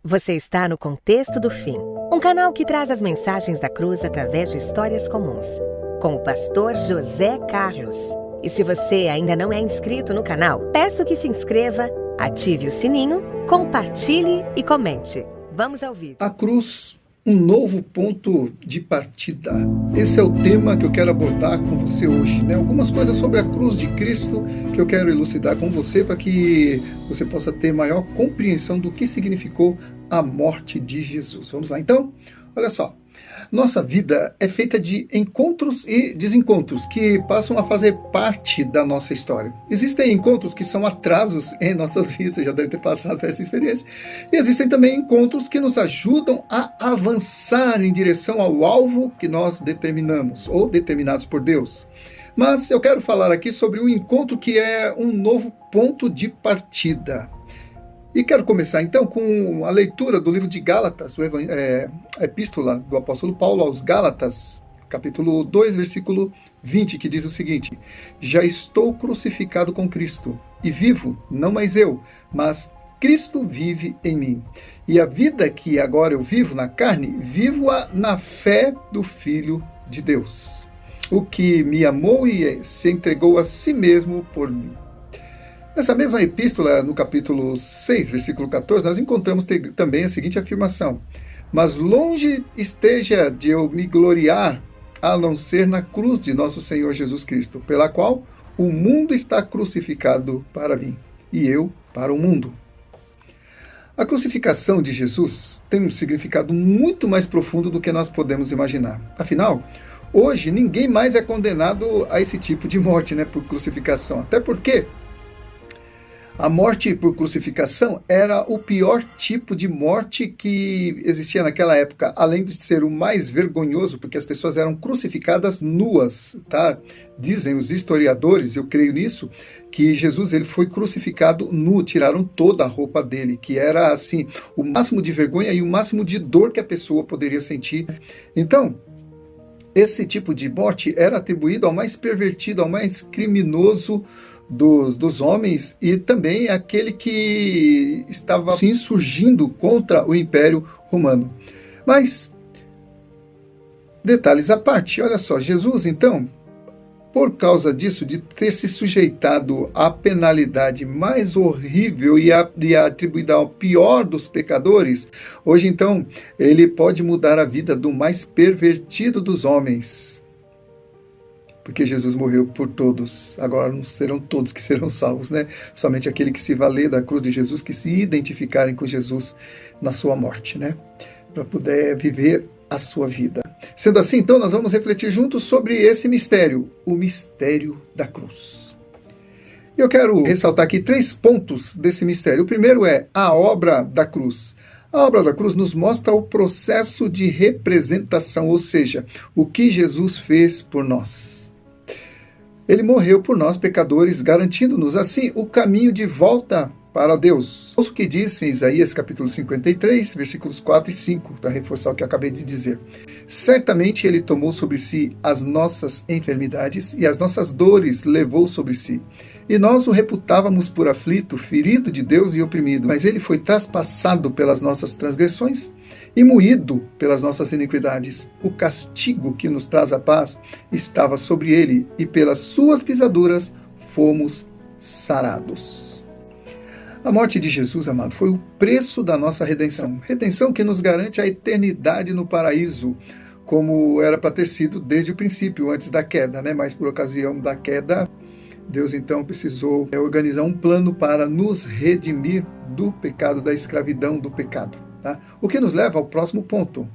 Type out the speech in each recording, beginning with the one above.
Você está no Contexto do Fim, um canal que traz as mensagens da cruz através de histórias comuns, com o pastor José Carlos. E se você ainda não é inscrito no canal, peço que se inscreva, ative o sininho, compartilhe e comente. Vamos ao vídeo. A cruz, um novo ponto de partida. Esse é o tema que eu quero abordar com você hoje, né? Algumas coisas sobre a cruz de Cristo que eu quero elucidar com você para que você possa ter maior compreensão do que significou a morte de Jesus. Vamos lá então? Olha só. Nossa vida é feita de encontros e desencontros que passam a fazer parte da nossa história. Existem encontros que são atrasos em nossas vidas, você já deve ter passado por essa experiência. E existem também encontros que nos ajudam a avançar em direção ao alvo que nós determinamos, ou determinados por Deus. Mas eu quero falar aqui sobre um encontro que é um novo ponto de partida. E quero começar então com a leitura do livro de Gálatas, a epístola do apóstolo Paulo aos Gálatas, capítulo 2, versículo 20, que diz o seguinte: Já estou crucificado com Cristo, e vivo, não mais eu, mas Cristo vive em mim. E a vida que agora eu vivo na carne, vivo-a na fé do Filho de Deus, o que me amou e se entregou a si mesmo por mim. Nessa mesma epístola, no capítulo 6, versículo 14, nós encontramos também a seguinte afirmação: Mas longe esteja de eu me gloriar, a não ser na cruz de nosso Senhor Jesus Cristo, pela qual o mundo está crucificado para mim, e eu para o mundo. A crucificação de Jesus tem um significado muito mais profundo do que nós podemos imaginar. Afinal, hoje ninguém mais é condenado a esse tipo de morte, por crucificação. Até porque a morte por crucificação era o pior tipo de morte que existia naquela época, além de ser o mais vergonhoso, porque as pessoas eram crucificadas nuas, tá? Dizem os historiadores, eu creio nisso, que Jesus ele foi crucificado nu, tiraram toda a roupa dele, que era assim, o máximo de vergonha e o máximo de dor que a pessoa poderia sentir. Então, esse tipo de morte era atribuído ao mais pervertido, ao mais criminoso dos homens, e também aquele que estava se insurgindo contra o Império Romano. Mas, detalhes à parte, olha só, Jesus então, por causa disso, de ter se sujeitado à penalidade mais horrível e atribuída ao pior dos pecadores, hoje então ele pode mudar a vida do mais pervertido dos homens. Porque Jesus morreu por todos, agora não serão todos que serão salvos, Somente aquele que se valer da cruz de Jesus, que se identificarem com Jesus na sua morte, Para poder viver a sua vida. Sendo assim, então, nós vamos refletir juntos sobre esse mistério, o mistério da cruz. Eu quero ressaltar aqui 3 pontos desse mistério. O primeiro é a obra da cruz. A obra da cruz nos mostra o processo de representação, ou seja, o que Jesus fez por nós. Ele morreu por nós, pecadores, garantindo-nos, assim, o caminho de volta para Deus. Ouça o que diz em Isaías, capítulo 53, versículos 4 e 5, para reforçar o que eu acabei de dizer. Certamente ele tomou sobre si as nossas enfermidades e as nossas dores levou sobre si. E nós o reputávamos por aflito, ferido de Deus e oprimido. Mas ele foi traspassado pelas nossas transgressões e moído pelas nossas iniquidades. O castigo que nos traz a paz estava sobre ele, e pelas suas pisaduras fomos sarados. A morte de Jesus, amado, foi o preço da nossa redenção. Redenção que nos garante a eternidade no paraíso, como era para ter sido desde o princípio, antes da queda, Mas por ocasião da queda, Deus então precisou organizar um plano para nos redimir do pecado, da escravidão do pecado. Tá? O que nos leva ao próximo ponto,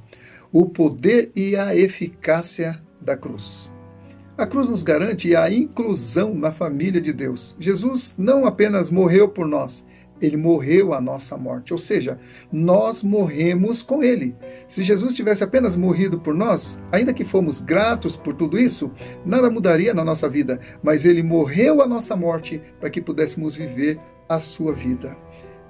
o poder e a eficácia da cruz. A cruz nos garante a inclusão na família de Deus. Jesus não apenas morreu por nós, ele morreu a nossa morte, ou seja, nós morremos com ele. Se Jesus tivesse apenas morrido por nós, ainda que fomos gratos por tudo isso, nada mudaria na nossa vida, mas ele morreu a nossa morte para que pudéssemos viver a sua vida.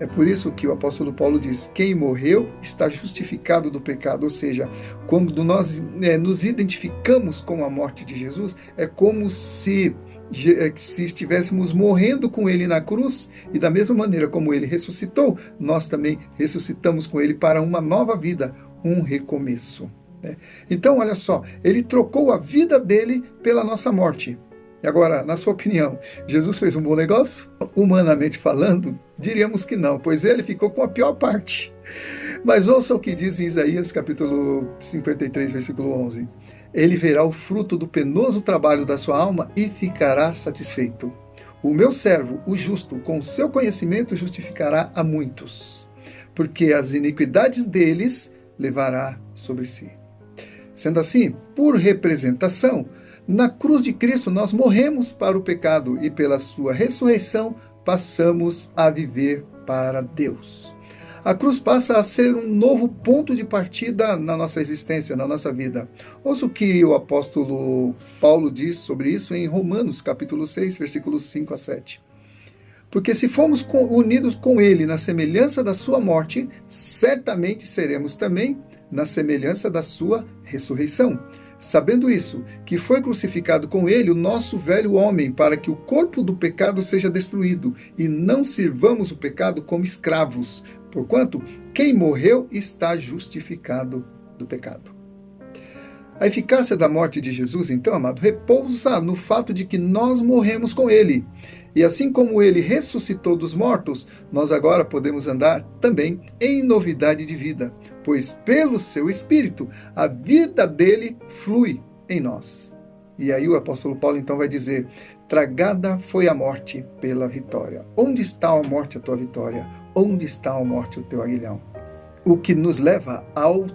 É por isso que o apóstolo Paulo diz: quem morreu está justificado do pecado. Ou seja, quando nós nos identificamos com a morte de Jesus, é como se se estivéssemos morrendo com ele na cruz, e da mesma maneira como ele ressuscitou, nós também ressuscitamos com ele para uma nova vida, um recomeço. Então, olha só, ele trocou a vida dele pela nossa morte. E agora, na sua opinião, Jesus fez um bom negócio? Humanamente falando, diríamos que não, pois ele ficou com a pior parte. Mas ouça o que diz em Isaías capítulo 53, versículo 11. Ele verá o fruto do penoso trabalho da sua alma e ficará satisfeito. O meu servo, o justo, com o seu conhecimento justificará a muitos, porque as iniquidades deles levará sobre si. Sendo assim, por representação, na cruz de Cristo nós morremos para o pecado e pela sua ressurreição passamos a viver para Deus. A cruz passa a ser um novo ponto de partida na nossa existência, na nossa vida. Ouça o que o apóstolo Paulo diz sobre isso em Romanos, capítulo 6, versículos 5 a 7. Porque se formos unidos com ele na semelhança da sua morte, certamente seremos também na semelhança da sua ressurreição. Sabendo isso, que foi crucificado com ele o nosso velho homem, para que o corpo do pecado seja destruído, e não sirvamos o pecado como escravos, porquanto quem morreu está justificado do pecado. A eficácia da morte de Jesus, então, amado, repousa no fato de que nós morremos com ele. E assim como ele ressuscitou dos mortos, nós agora podemos andar também em novidade de vida, pois pelo seu Espírito a vida dele flui em nós. E aí o apóstolo Paulo então vai dizer: tragada foi a morte pela vitória. Onde está a morte, a tua vitória? Onde está a morte, o teu aguilhão? O que nos leva ao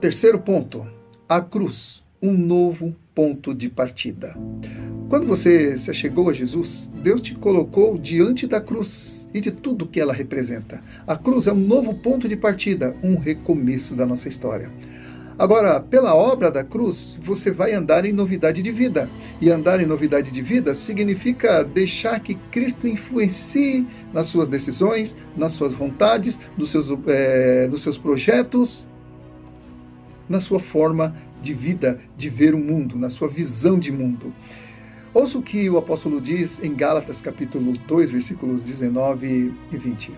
terceiro ponto, a cruz, um novo ponto de partida. Quando você se achegou a Jesus, Deus te colocou diante da cruz e de tudo que ela representa. A cruz é um novo ponto de partida, um recomeço da nossa história. Agora, pela obra da cruz, você vai andar em novidade de vida. E andar em novidade de vida significa deixar que Cristo influencie nas suas decisões, nas suas vontades, nos seus projetos, na sua forma de vida, de ver o mundo, na sua visão de mundo. Ouça o que o apóstolo diz em Gálatas capítulo 2, versículos 19 e 20.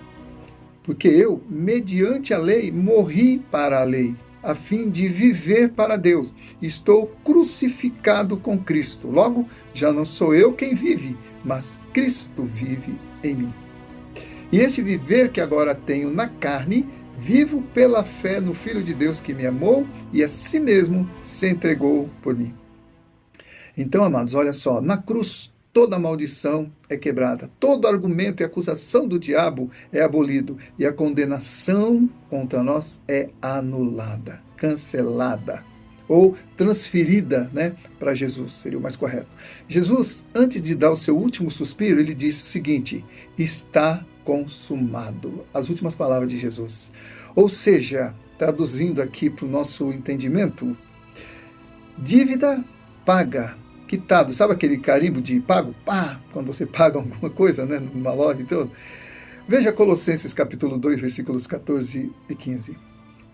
Porque eu, mediante a lei, morri para a lei, a fim de viver para Deus. Estou crucificado com Cristo. Logo, já não sou eu quem vive, mas Cristo vive em mim. E esse viver que agora tenho na carne, vivo pela fé no Filho de Deus que me amou e a si mesmo se entregou por mim. Então, amados, olha só, na cruz toda maldição é quebrada, todo argumento e acusação do diabo é abolido e a condenação contra nós é anulada, cancelada ou transferida, para Jesus, seria o mais correto. Jesus, antes de dar o seu último suspiro, ele disse o seguinte: está consumado. As últimas palavras de Jesus. Ou seja, traduzindo aqui para o nosso entendimento, dívida paga, quitado. Sabe aquele carimbo de pago? Pá! Quando você paga alguma coisa, numa loja. Então, veja Colossenses capítulo 2, versículos 14 e 15.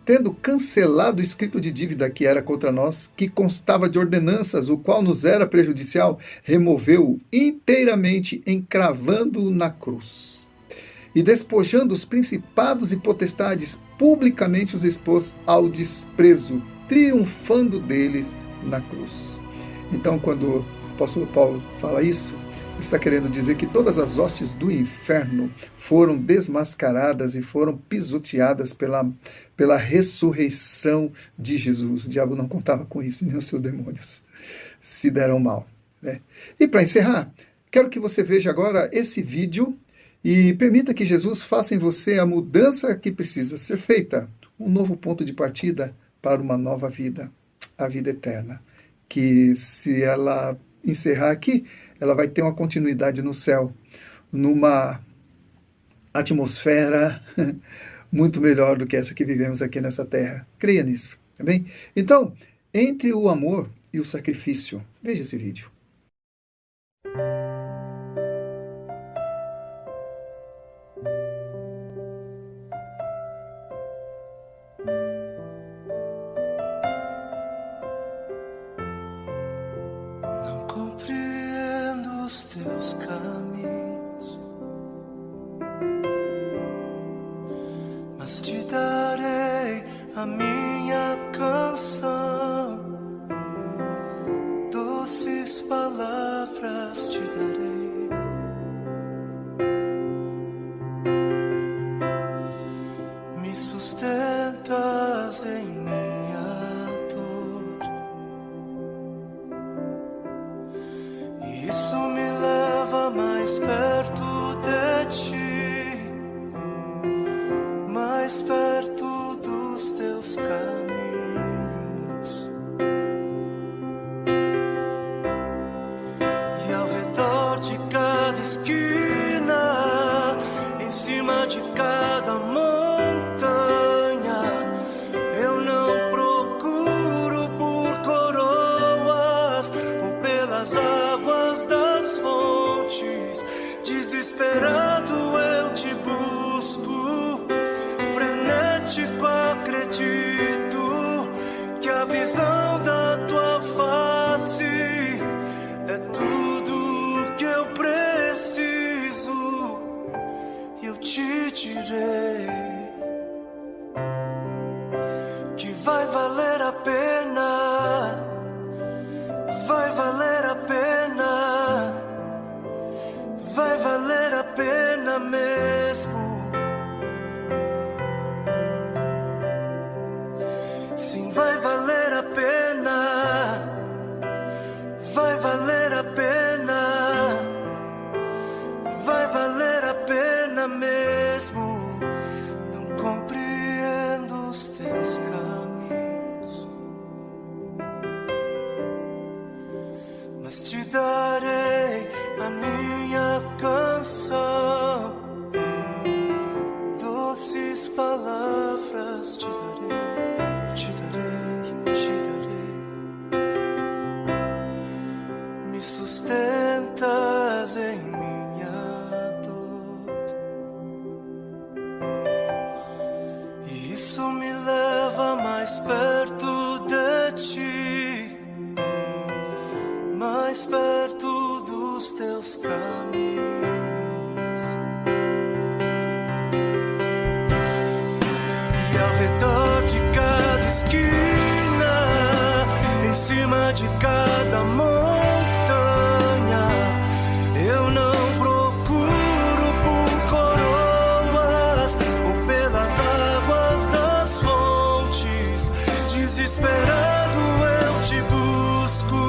Tendo cancelado o escrito de dívida que era contra nós, que constava de ordenanças, o qual nos era prejudicial, removeu-o inteiramente, encravando-o na cruz. E despojando os principados e potestades, publicamente os expôs ao desprezo, triunfando deles na cruz. Então, quando o apóstolo Paulo fala isso, está querendo dizer que todas as hostes do inferno foram desmascaradas e foram pisoteadas pela ressurreição de Jesus. O diabo não contava com isso, nem os seus demônios se deram mal. E para encerrar, quero que você veja agora esse vídeo e permita que Jesus faça em você a mudança que precisa ser feita. Um novo ponto de partida para uma nova vida, a vida eterna. Que se ela encerrar aqui, ela vai ter uma continuidade no céu, numa atmosfera muito melhor do que essa que vivemos aqui nessa terra. Creia nisso, tá bem? Então, entre o amor e o sacrifício, veja esse vídeo. te darei a minha canção, doces palavras te darei. Me sustentas em minha dor, e isso me leva mais perto de ti, mais perto dos teus caminhos. E ao redor de cada esquina, em cima de cada montanha, eu não procuro por coroas ou pelas águas das fontes. Desesperado eu te busco, frenético acredito que a visão da tua face é tudo que eu preciso. E eu te direi que vai valer a pena, vai valer a pena, vai valer a pena mesmo. Sim, vai valer a pena, vai valer a pena, vai valer a pena mesmo. Não compreendo os teus caminhos, mas te darei a minha canção, doces palavras te darei, te darei, te darei. Me sustentas em minha dor, e isso me leva mais perto de ti, mais perto dos teus caminhos. E ao redor de cada esquina, em cima de cada montanha, eu não procuro por coroas ou pelas águas das fontes. Desesperado eu te busco,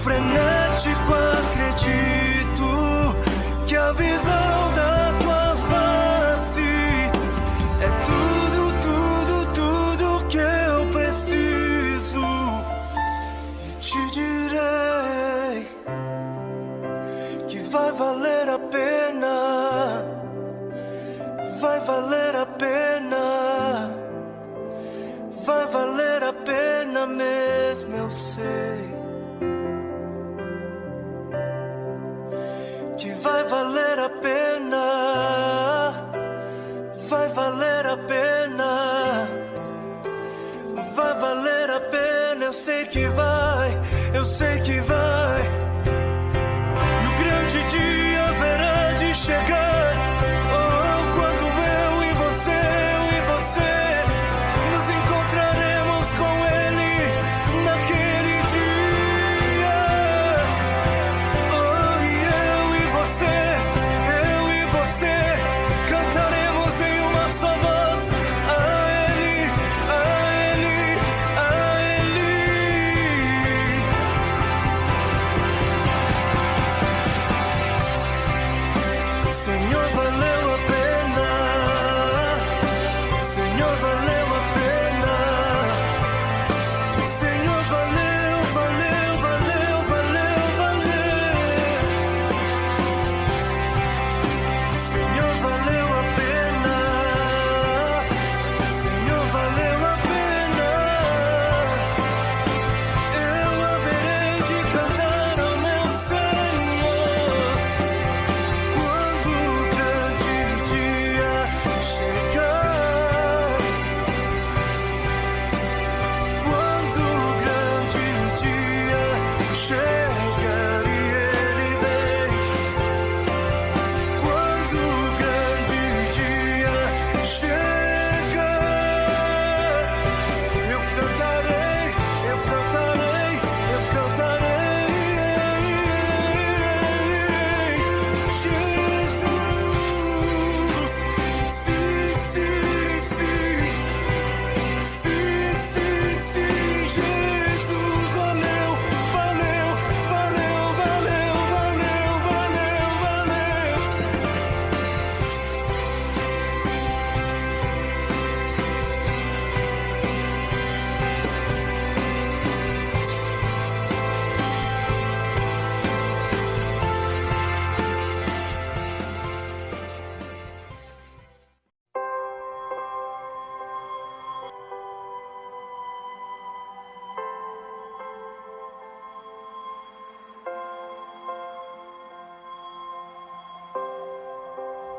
frenético acredito que a visão da tua face é tudo, tudo, tudo que eu preciso. E te direi que vai valer a pena, vai valer a pena, vai valer a pena mesmo, eu sei. Que vai valer a pena, vai valer a pena, vai valer a pena. Eu sei que vai, eu sei que vai. E o grande dia haverá de chegar, oh, quando eu e você nos encontraremos com Ele naquele dia. Oh, e eu e você cantaremos em uma só voz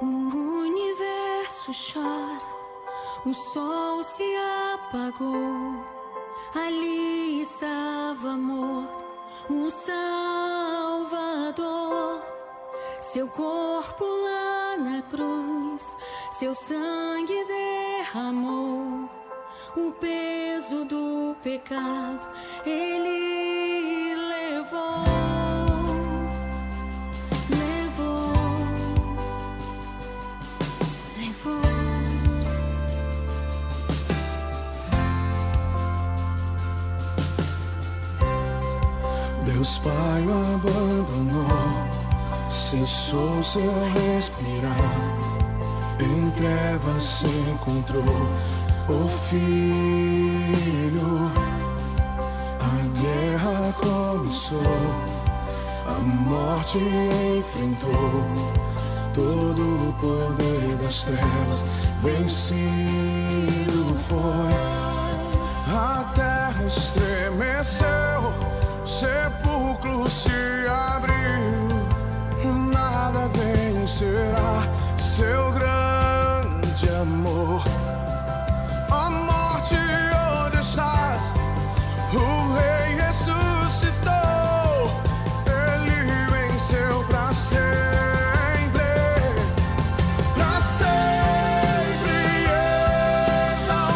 O universo chora, o sol se apagou. Ali estava morto o Salvador. Seu corpo lá na cruz, seu sangue derramou. O peso do pecado ele levou. Deus Pai o abandonou, cessou seu respirar. Em trevas se encontrou o Filho. A guerra começou, a morte enfrentou. Todo o poder das trevas vencido foi. A terra estremeceu, o sepulcro se abriu. Nada vencerá seu grande amor. Ó morte, onde estás? O Rei ressuscitou. Ele venceu pra sempre, pra sempre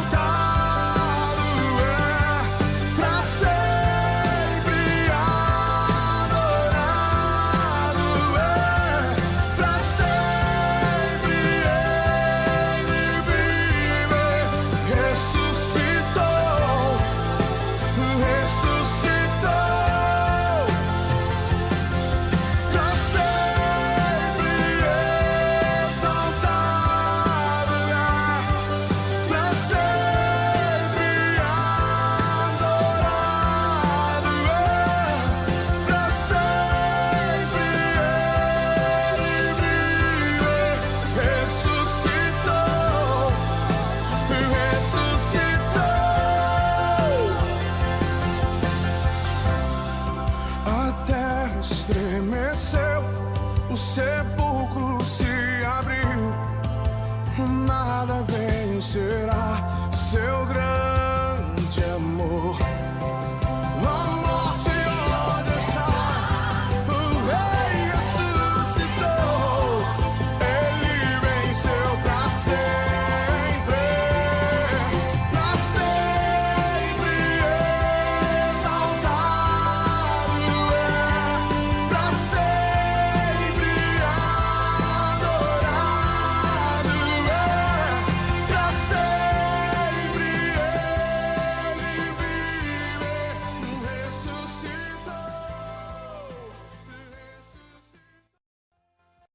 exaltado é, pra sempre adorado é, pra sempre ele vive. Ressuscitou, ressuscitou, pra sempre exaltado é, pra sempre adorado é, pra sempre ele vive. Ressuscitou, ressuscitou. A terra estremeceu, o sepulcro se abriu. Nada vencerá seu grande